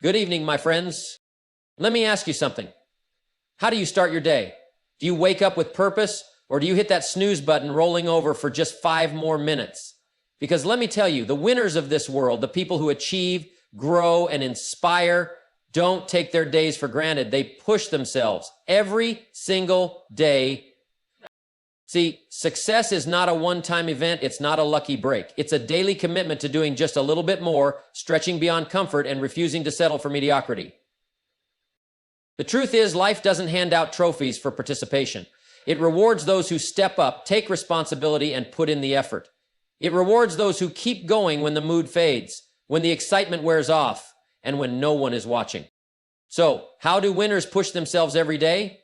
Good evening, my friends. Let me ask you something. How do you start your day? Do you wake up with purpose, or do you hit that snooze button rolling over for just 5 more minutes? Because let me tell you, the winners of this world, the people who achieve, grow, and inspire, don't take their days for granted. They push themselves every single day. See, success is not a one-time event. It's not a lucky break. It's a daily commitment to doing just a little bit more, stretching beyond comfort, and refusing to settle for mediocrity. The truth is, life doesn't hand out trophies for participation. It rewards those who step up, take responsibility, and put in the effort. It rewards those who keep going when the mood fades, when the excitement wears off, and when no one is watching. So, how do winners push themselves every day?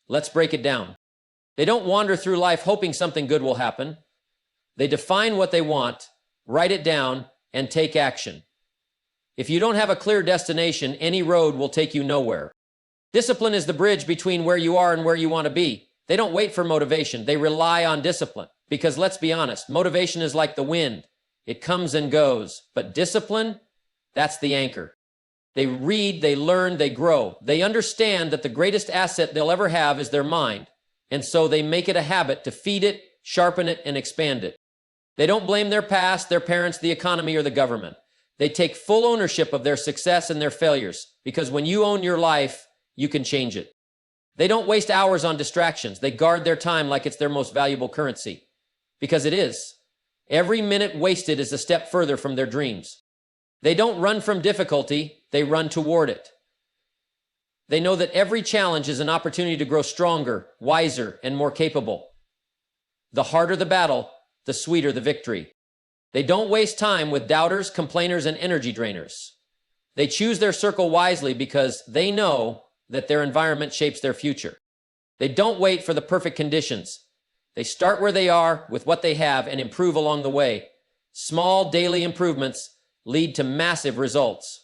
Let's break it down. They don't wander through life hoping something good will happen. They define what they want, write it down, and take action. If you don't have a clear destination, any road will take you nowhere. Discipline is the bridge between where you are and where you want to be. They don't wait for motivation. They rely on discipline. Because let's be honest, motivation is like the wind. It comes and goes. But discipline, that's the anchor. They read, they learn, they grow. They understand that the greatest asset they'll ever have is their mind. And so they make it a habit to feed it, sharpen it, and expand it. They don't blame their past, their parents, the economy, or the government. They take full ownership of their success and their failures. Because when you own your life, you can change it. They don't waste hours on distractions. They guard their time like it's their most valuable currency. Because it is. Every minute wasted is a step further from their dreams. They don't run from difficulty, they run toward it. They know that every challenge is an opportunity to grow stronger, wiser, and more capable. The harder the battle, the sweeter the victory. They don't waste time with doubters, complainers, and energy drainers. They choose their circle wisely because they know that their environment shapes their future. They don't wait for the perfect conditions. They start where they are with what they have and improve along the way. Small daily improvements lead to massive results.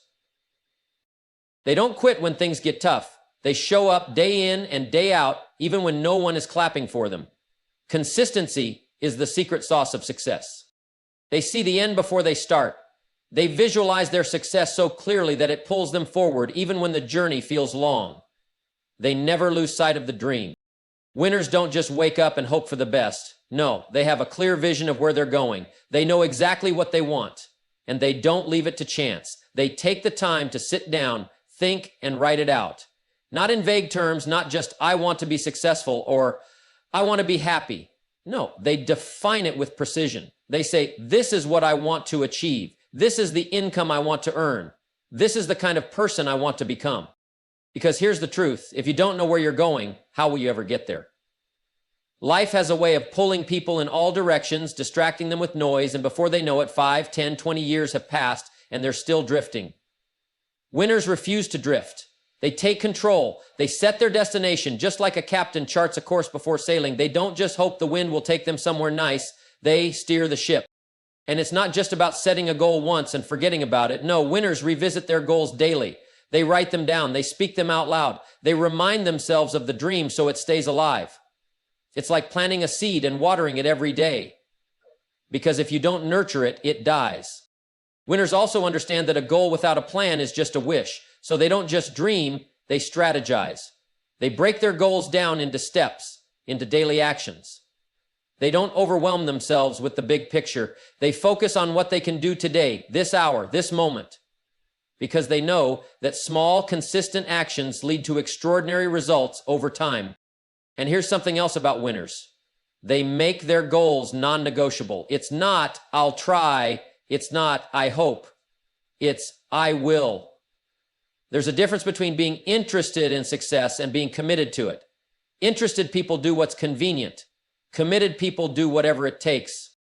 They don't quit when things get tough. They show up day in and day out, even when no one is clapping for them. Consistency is the secret sauce of success. They see the end before they start. They visualize their success so clearly that it pulls them forward, even when the journey feels long. They never lose sight of the dream. Winners don't just wake up and hope for the best. No, they have a clear vision of where they're going. They know exactly what they want, and they don't leave it to chance. They take the time to sit down, think, and write it out. Not in vague terms, not just, I want to be successful or I want to be happy. No, they define it with precision. They say, this is what I want to achieve. This is the income I want to earn. This is the kind of person I want to become. Because here's the truth. If you don't know where you're going, how will you ever get there? Life has a way of pulling people in all directions, distracting them with noise, and before they know it, 5, 10, 20 years have passed, and they're still drifting. Winners refuse to drift. They take control. They set their destination, just like a captain charts a course before sailing. They don't just hope the wind will take them somewhere nice. They steer the ship. And it's not just about setting a goal once and forgetting about it. No, winners revisit their goals daily. They write them down. They speak them out loud. They remind themselves of the dream so it stays alive. It's like planting a seed and watering it every day. Because if you don't nurture it, it dies. Winners also understand that a goal without a plan is just a wish. So they don't just dream, they strategize. They break their goals down into steps, into daily actions. They don't overwhelm themselves with the big picture. They focus on what they can do today, this hour, this moment. Because they know that small, consistent actions lead to extraordinary results over time. And here's something else about winners. They make their goals non-negotiable. It's not, I'll try. It's not, I hope. It's, I will. There's a difference between being interested in success and being committed to it. Interested people do what's convenient. Committed people do whatever it takes.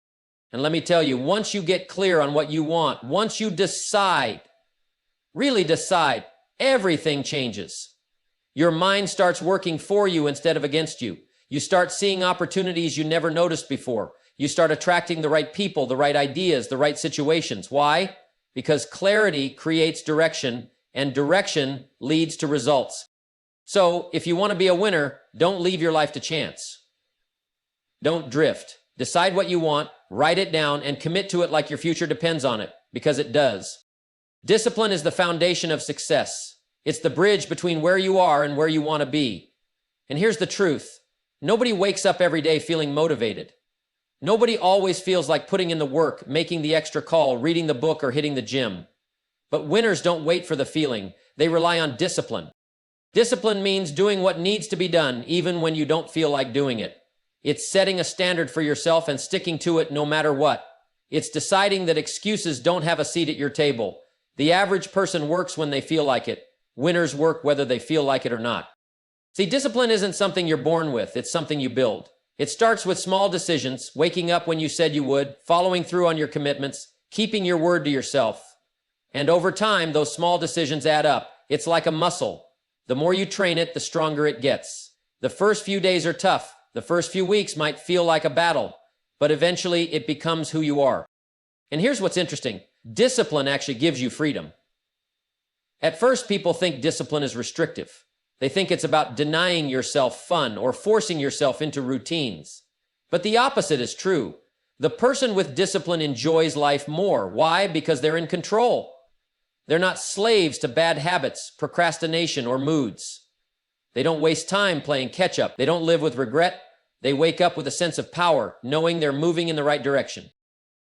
And let me tell you, once you get clear on what you want, once you decide, really decide, everything changes. Your mind starts working for you instead of against you. You start seeing opportunities you never noticed before. You start attracting the right people, the right ideas, the right situations. Why? Because clarity creates direction, and direction leads to results. So if you want to be a winner, don't leave your life to chance. Don't drift. Decide what you want, write it down, and commit to it like your future depends on it, because it does. Discipline is the foundation of success. It's the bridge between where you are and where you want to be. And here's the truth. Nobody wakes up every day feeling motivated. Nobody always feels like putting in the work, making the extra call, reading the book, or hitting the gym. But winners don't wait for the feeling. They rely on discipline. Discipline means doing what needs to be done, even when you don't feel like doing it. It's setting a standard for yourself and sticking to it no matter what. It's deciding that excuses don't have a seat at your table. The average person works when they feel like it. Winners work whether they feel like it or not. See, discipline isn't something you're born with. It's something you build. It starts with small decisions, waking up when you said you would, following through on your commitments, keeping your word to yourself. And over time, those small decisions add up. It's like a muscle. The more you train it, the stronger it gets. The first few days are tough. The first few weeks might feel like a battle, but eventually it becomes who you are. And here's what's interesting. Discipline actually gives you freedom. At first, people think discipline is restrictive. They think it's about denying yourself fun or forcing yourself into routines. But the opposite is true. The person with discipline enjoys life more. Why? Because they're in control. They're not slaves to bad habits, procrastination, or moods. They don't waste time playing catch-up. They don't live with regret. They wake up with a sense of power, knowing they're moving in the right direction.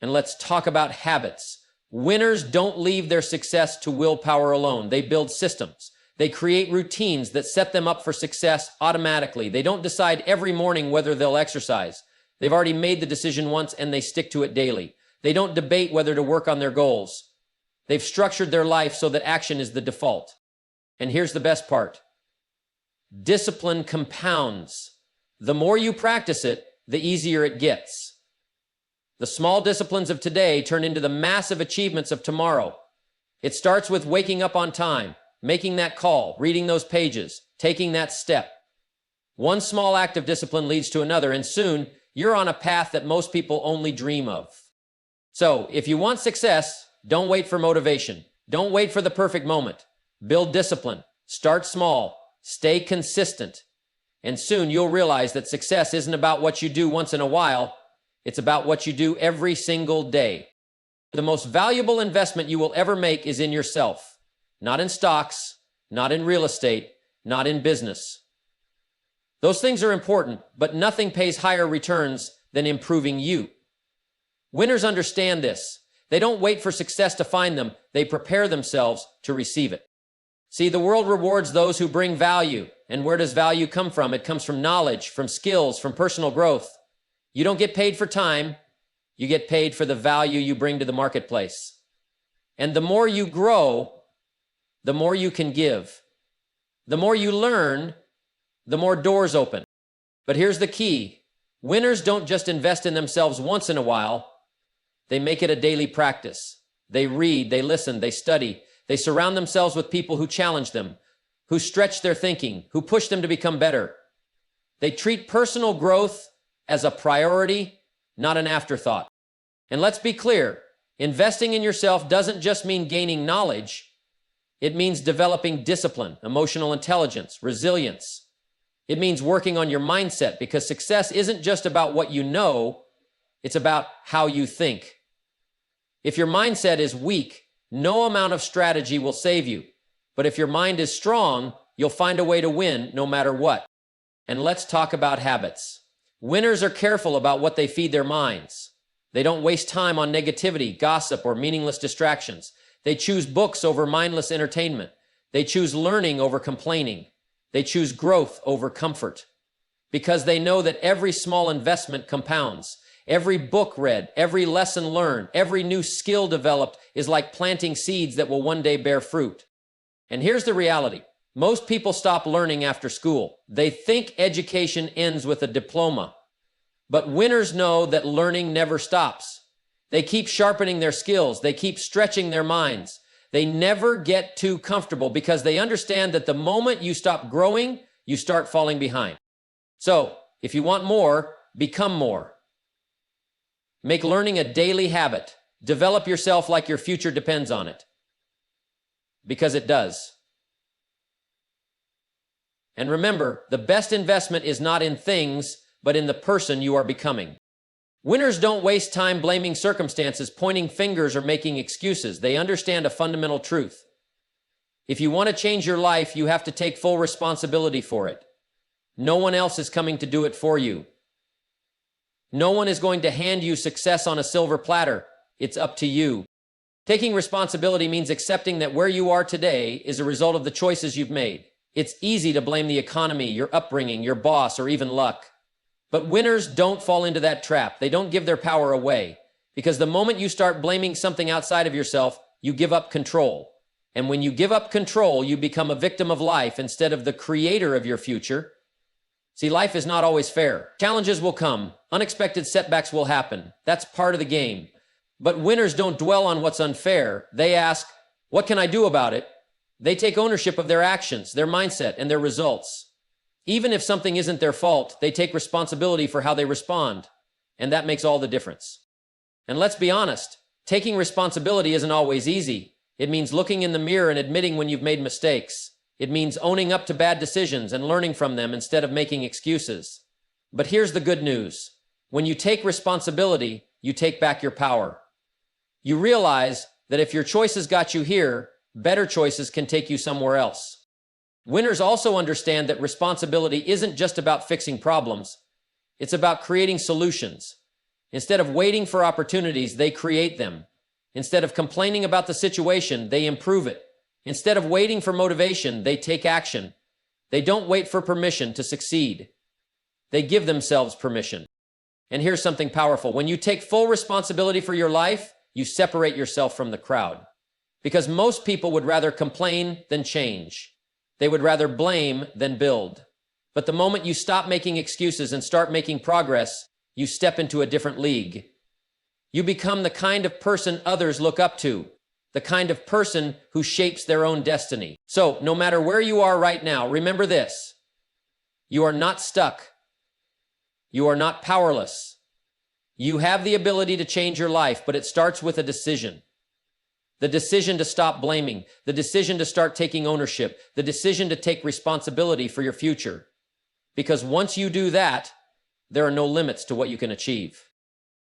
And let's talk about habits. Winners don't leave their success to willpower alone. They build systems. They create routines that set them up for success automatically. They don't decide every morning whether they'll exercise. They've already made the decision once and they stick to it daily. They don't debate whether to work on their goals. They've structured their life so that action is the default. And here's the best part. Discipline compounds. The more you practice it, the easier it gets. The small disciplines of today turn into the massive achievements of tomorrow. It starts with waking up on time, making that call, reading those pages, taking that step. One small act of discipline leads to another, and soon you're on a path that most people only dream of. So, if you want success, don't wait for motivation. Don't wait for the perfect moment. Build discipline. Start small. Stay consistent. And soon you'll realize that success isn't about what you do once in a while. It's about what you do every single day. The most valuable investment you will ever make is in yourself. Not in stocks, not in real estate, not in business. Those things are important, but nothing pays higher returns than improving you. Winners understand this. They don't wait for success to find them. They prepare themselves to receive it. See, the world rewards those who bring value. And where does value come from? It comes from knowledge, from skills, from personal growth. You don't get paid for time. You get paid for the value you bring to the marketplace. And the more you grow, the more you can give. The more you learn, the more doors open. But here's the key. Winners don't just invest in themselves once in a while. They make it a daily practice. They read, they listen, they study. They surround themselves with people who challenge them, who stretch their thinking, who push them to become better. They treat personal growth as a priority, not an afterthought. And let's be clear, investing in yourself doesn't just mean gaining knowledge. It means developing discipline, emotional intelligence, resilience. It means working on your mindset, because success isn't just about what you know, it's about how you think. If your mindset is weak, no amount of strategy will save you. But if your mind is strong, you'll find a way to win no matter what. And let's talk about habits. Winners are careful about what they feed their minds. They don't waste time on negativity, gossip, or meaningless distractions. They choose books over mindless entertainment. They choose learning over complaining. They choose growth over comfort. Because they know that every small investment compounds. Every book read, every lesson learned, every new skill developed is like planting seeds that will one day bear fruit. And here's the reality. Most people stop learning after school. They think education ends with a diploma. But winners know that learning never stops. They keep sharpening their skills. They keep stretching their minds. They never get too comfortable because they understand that the moment you stop growing, you start falling behind. So, if you want more, become more. Make learning a daily habit. Develop yourself like your future depends on it. Because it does. And remember, the best investment is not in things, but in the person you are becoming. Winners don't waste time blaming circumstances, pointing fingers, or making excuses. They understand a fundamental truth. If you want to change your life, you have to take full responsibility for it. No one else is coming to do it for you. No one is going to hand you success on a silver platter. It's up to you. Taking responsibility means accepting that where you are today is a result of the choices you've made. It's easy to blame the economy, your upbringing, your boss, or even luck. But winners don't fall into that trap. They don't give their power away. Because the moment you start blaming something outside of yourself, you give up control. And when you give up control, you become a victim of life instead of the creator of your future. See, life is not always fair. Challenges will come. Unexpected setbacks will happen. That's part of the game. But winners don't dwell on what's unfair. They ask, what can I do about it? They take ownership of their actions, their mindset, and their results. Even if something isn't their fault, they take responsibility for how they respond. And that makes all the difference. And let's be honest, taking responsibility isn't always easy. It means looking in the mirror and admitting when you've made mistakes. It means owning up to bad decisions and learning from them instead of making excuses. But here's the good news. When you take responsibility, you take back your power. You realize that if your choices got you here, better choices can take you somewhere else. Winners also understand that responsibility isn't just about fixing problems. It's about creating solutions. Instead of waiting for opportunities, they create them. Instead of complaining about the situation, they improve it. Instead of waiting for motivation, they take action. They don't wait for permission to succeed. They give themselves permission. And here's something powerful. When you take full responsibility for your life, you separate yourself from the crowd. Because most people would rather complain than change. They would rather blame than build. But the moment you stop making excuses and start making progress, you step into a different league. You become the kind of person others look up to, the kind of person who shapes their own destiny. So, no matter where you are right now, remember this. You are not stuck. You are not powerless. You have the ability to change your life, but it starts with a decision. The decision to stop blaming, the decision to start taking ownership, the decision to take responsibility for your future. Because once you do that, there are no limits to what you can achieve.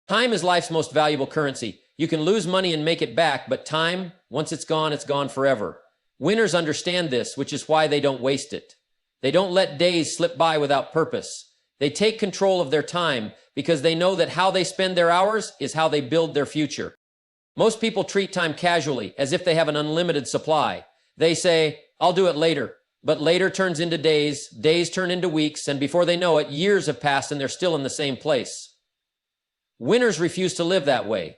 Time is life's most valuable currency. You can lose money and make it back, but time, once it's gone forever. Winners understand this, which is why they don't waste it. They don't let days slip by without purpose. They take control of their time because they know that how they spend their hours is how they build their future. Most people treat time casually, as if they have an unlimited supply. They say, I'll do it later. But later turns into days, days turn into weeks, and before they know it, years have passed and they're still in the same place. Winners refuse to live that way.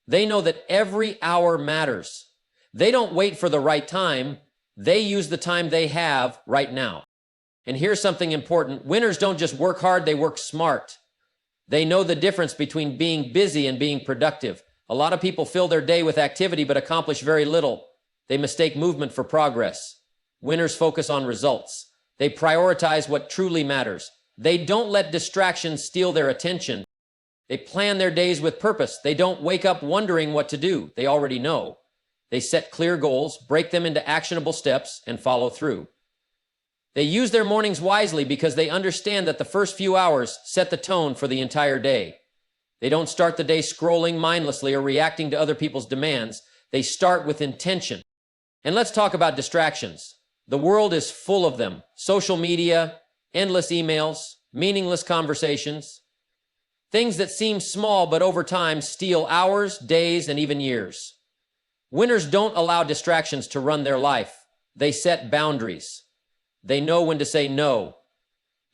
They know that every hour matters. They don't wait for the right time. They use the time they have right now. And here's something important. Winners don't just work hard, they work smart. They know the difference between being busy and being productive. A lot of people fill their day with activity but accomplish very little. They mistake movement for progress. Winners focus on results. They prioritize what truly matters. They don't let distractions steal their attention. They plan their days with purpose. They don't wake up wondering what to do. They already know. They set clear goals, break them into actionable steps, and follow through. They use their mornings wisely because they understand that the first few hours set the tone for the entire day. They don't start the day scrolling mindlessly or reacting to other people's demands. They start with intention. And let's talk about distractions. The world is full of them. Social media, endless emails, meaningless conversations. Things that seem small but over time steal hours, days, and even years. Winners don't allow distractions to run their life. They set boundaries. They know when to say no,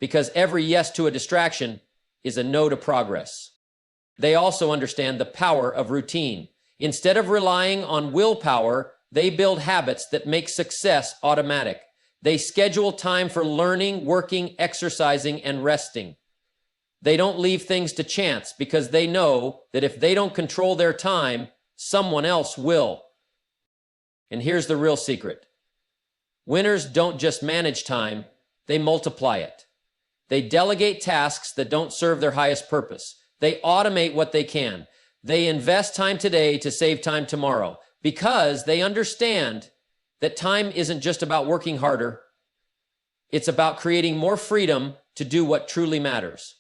because every yes to a distraction is a no to progress. They also understand the power of routine. Instead of relying on willpower, they build habits that make success automatic. They schedule time for learning, working, exercising, and resting. They don't leave things to chance because they know that if they don't control their time, someone else will. And here's the real secret. Winners don't just manage time, they multiply it. They delegate tasks that don't serve their highest purpose. They automate what they can. They invest time today to save time tomorrow because they understand that time isn't just about working harder. It's about creating more freedom to do what truly matters.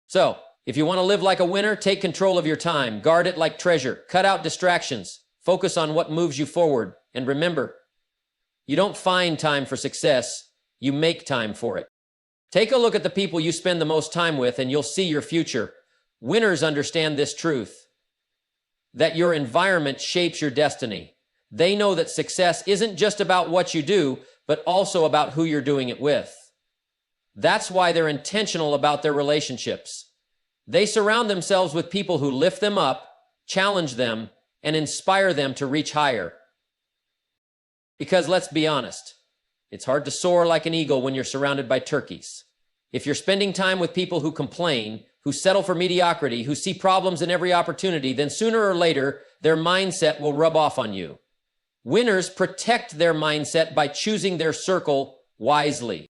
So, If you want to live like a winner, take control of your time. Guard it like treasure. Cut out distractions. Focus on what moves you forward. And remember, you don't find time for success, you make time for it. Take a look at the people you spend the most time with and you'll see your future. Winners understand this truth, that your environment shapes your destiny. They know that success isn't just about what you do, but also about who you're doing it with. That's why they're intentional about their relationships. They surround themselves with people who lift them up, challenge them, and inspire them to reach higher. Because let's be honest, it's hard to soar like an eagle when you're surrounded by turkeys. If you're spending time with people who complain, who settle for mediocrity, who see problems in every opportunity, then sooner or later, their mindset will rub off on you. Winners protect their mindset by choosing their circle wisely.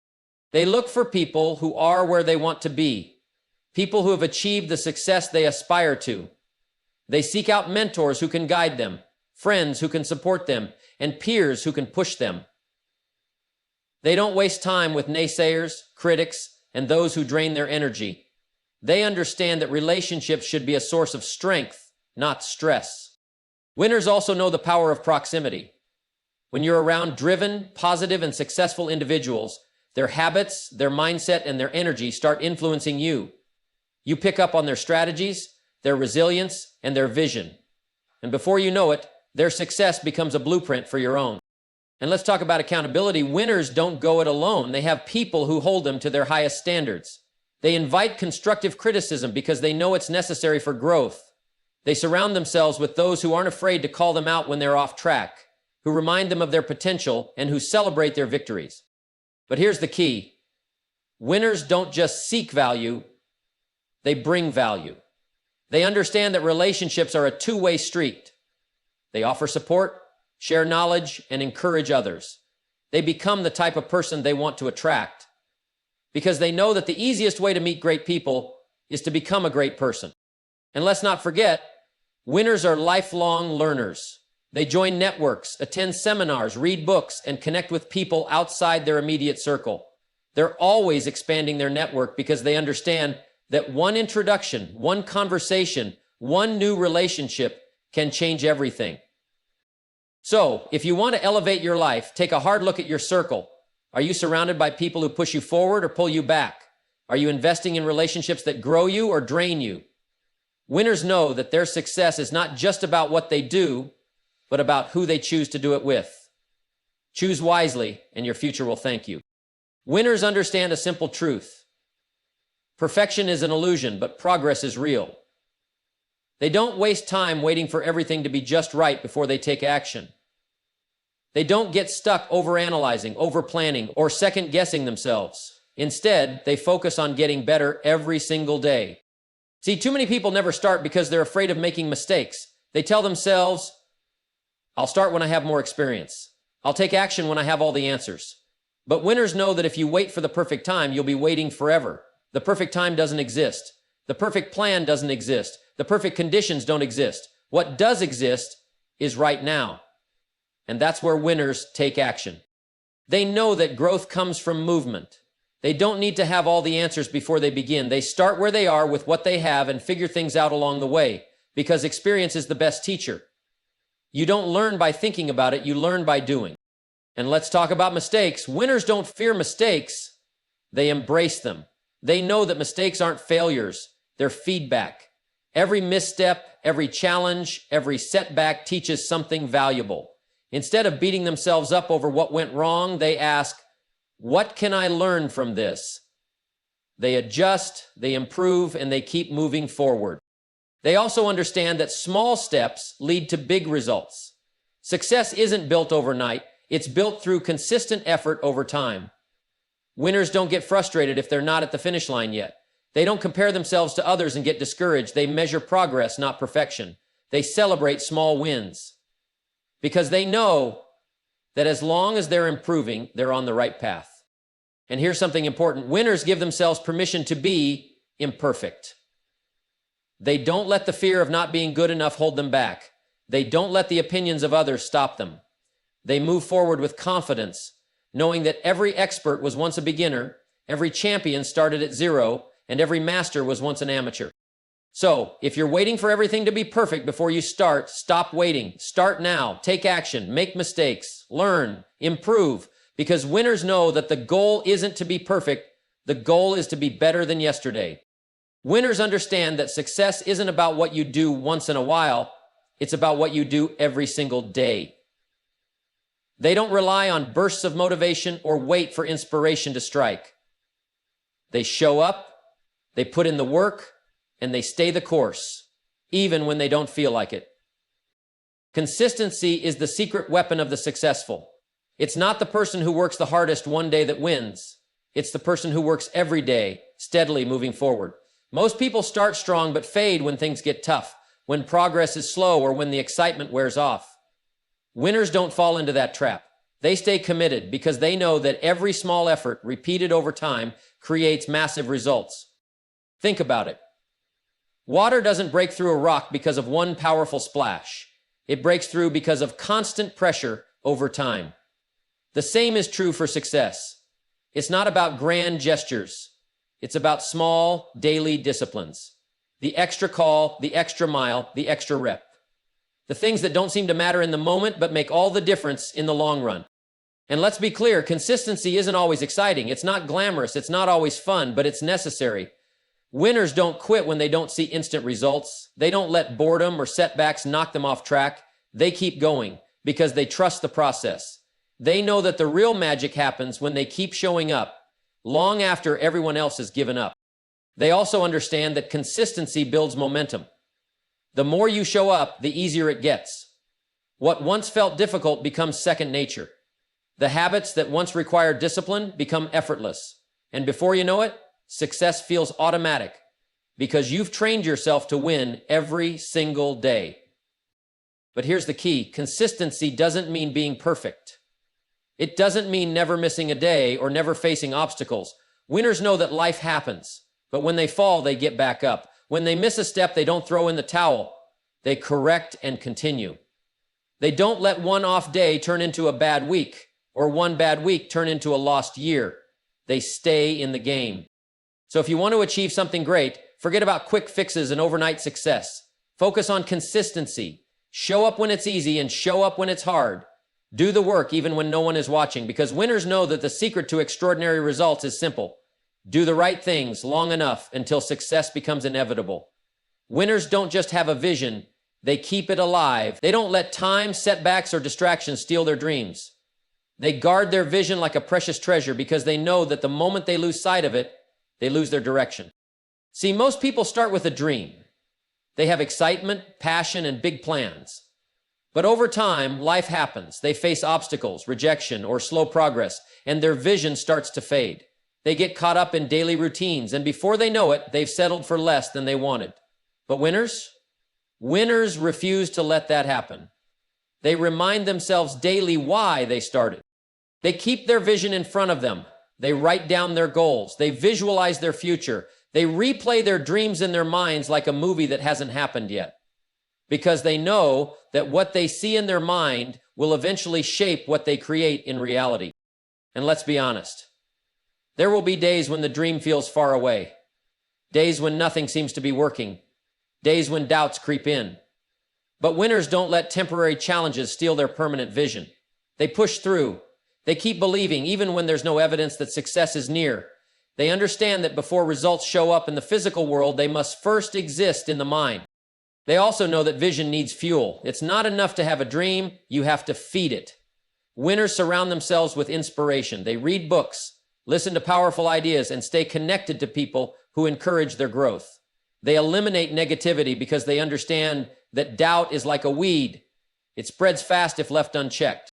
They look for people who are where they want to be, people who have achieved the success they aspire to. They seek out mentors who can guide them, friends who can support them, and peers who can push them. They don't waste time with naysayers, critics, and those who drain their energy. They understand that relationships should be a source of strength, not stress. Winners also know the power of proximity. When you're around driven, positive, and successful individuals, their habits, their mindset, and their energy start influencing you. You pick up on their strategies, their resilience, and their vision. And before you know it, their success becomes a blueprint for your own. And let's talk about accountability. Winners don't go it alone. They have people who hold them to their highest standards. They invite constructive criticism because they know it's necessary for growth. They surround themselves with those who aren't afraid to call them out when they're off track, who remind them of their potential, and who celebrate their victories. But here's the key. Winners don't just seek value, they bring value. They understand that relationships are a two-way street. They offer support, share knowledge, and encourage others. They become the type of person they want to attract because they know that the easiest way to meet great people is to become a great person. And let's not forget, winners are lifelong learners. They join networks, attend seminars, read books, and connect with people outside their immediate circle. They're always expanding their network because they understand that one introduction, one conversation, one new relationship can change everything. So, if you want to elevate your life, take a hard look at your circle. Are you surrounded by people who push you forward or pull you back? Are you investing in relationships that grow you or drain you? Winners know that their success is not just about what they do, but about who they choose to do it with. Choose wisely, and your future will thank you. Winners understand a simple truth. Perfection is an illusion, but progress is real. They don't waste time waiting for everything to be just right before they take action. They don't get stuck overanalyzing, overplanning, or second-guessing themselves. Instead, they focus on getting better every single day. See, too many people never start because they're afraid of making mistakes. They tell themselves, I'll start when I have more experience. I'll take action when I have all the answers. But winners know that if you wait for the perfect time, you'll be waiting forever. The perfect time doesn't exist. The perfect plan doesn't exist. The perfect conditions don't exist. What does exist is right now. And that's where winners take action. They know that growth comes from movement. They don't need to have all the answers before they begin. They start where they are with what they have and figure things out along the way, because experience is the best teacher. You don't learn by thinking about it, you learn by doing. And let's talk about mistakes. Winners don't fear mistakes, they embrace them. They know that mistakes aren't failures, they're feedback. Every misstep, every challenge, every setback teaches something valuable. Instead of beating themselves up over what went wrong, they ask, what can I learn from this? They adjust, they improve, and they keep moving forward. They also understand that small steps lead to big results. Success isn't built overnight, it's built through consistent effort over time. Winners don't get frustrated if they're not at the finish line yet. They don't compare themselves to others and get discouraged. They measure progress, not perfection. They celebrate small wins because they know that as long as they're improving, they're on the right path. And here's something important. Winners give themselves permission to be imperfect. They don't let the fear of not being good enough hold them back. They don't let the opinions of others stop them. They move forward with confidence, knowing that every expert was once a beginner, every champion started at zero, and every master was once an amateur. So, if you're waiting for everything to be perfect before you start, stop waiting. Start now. Take action. Make mistakes. Learn. Improve. Because winners know that the goal isn't to be perfect. The goal is to be better than yesterday. Winners understand that success isn't about what you do once in a while. It's about what you do every single day. They don't rely on bursts of motivation or wait for inspiration to strike. They show up, they put in the work, and they stay the course, even when they don't feel like it. Consistency is the secret weapon of the successful. It's not the person who works the hardest one day that wins. It's the person who works every day, steadily moving forward. Most people start strong but fade when things get tough, when progress is slow, or when the excitement wears off. Winners don't fall into that trap. They stay committed because they know that every small effort, repeated over time, creates massive results. Think about it. Water doesn't break through a rock because of one powerful splash. It breaks through because of constant pressure over time. The same is true for success. It's not about grand gestures. It's about small, daily disciplines. The extra call, the extra mile, the extra rep. The things that don't seem to matter in the moment but make all the difference in the long run. And let's be clear, consistency isn't always exciting. It's not glamorous. It's not always fun, but it's necessary. Winners don't quit when they don't see instant results. They don't let boredom or setbacks knock them off track. They keep going because they trust the process. They know that the real magic happens when they keep showing up, long after everyone else has given up. They also understand that consistency builds momentum. The more you show up, the easier it gets. What once felt difficult becomes second nature. The habits that once required discipline become effortless. And before you know it, success feels automatic because you've trained yourself to win every single day. But here's the key. Consistency doesn't mean being perfect. It doesn't mean never missing a day or never facing obstacles. Winners know that life happens, but when they fall, they get back up. When they miss a step, they don't throw in the towel. They correct and continue. They don't let one off day turn into a bad week or one bad week turn into a lost year. They stay in the game. So if you want to achieve something great, forget about quick fixes and overnight success. Focus on consistency. Show up when it's easy and show up when it's hard. Do the work even when no one is watching, because winners know that the secret to extraordinary results is simple. Do the right things long enough until success becomes inevitable. Winners don't just have a vision, they keep it alive. They don't let time, setbacks, or distractions steal their dreams. They guard their vision like a precious treasure because they know that the moment they lose sight of it, they lose their direction. See, most people start with a dream. They have excitement, passion, and big plans. But over time, life happens. They face obstacles, rejection, or slow progress, and their vision starts to fade. They get caught up in daily routines, and before they know it, they've settled for less than they wanted. But winners? Winners refuse to let that happen. They remind themselves daily why they started. They keep their vision in front of them. They write down their goals. They visualize their future. They replay their dreams in their minds like a movie that hasn't happened yet. Because they know that what they see in their mind will eventually shape what they create in reality. And let's be honest. There will be days when the dream feels far away. Days when nothing seems to be working. Days when doubts creep in. But winners don't let temporary challenges steal their permanent vision. They push through. They keep believing even when there's no evidence that success is near. They understand that before results show up in the physical world, they must first exist in the mind. They also know that vision needs fuel. It's not enough to have a dream, you have to feed it. Winners surround themselves with inspiration. They read books, listen to powerful ideas, and stay connected to people who encourage their growth. They eliminate negativity because they understand that doubt is like a weed. It spreads fast if left unchecked.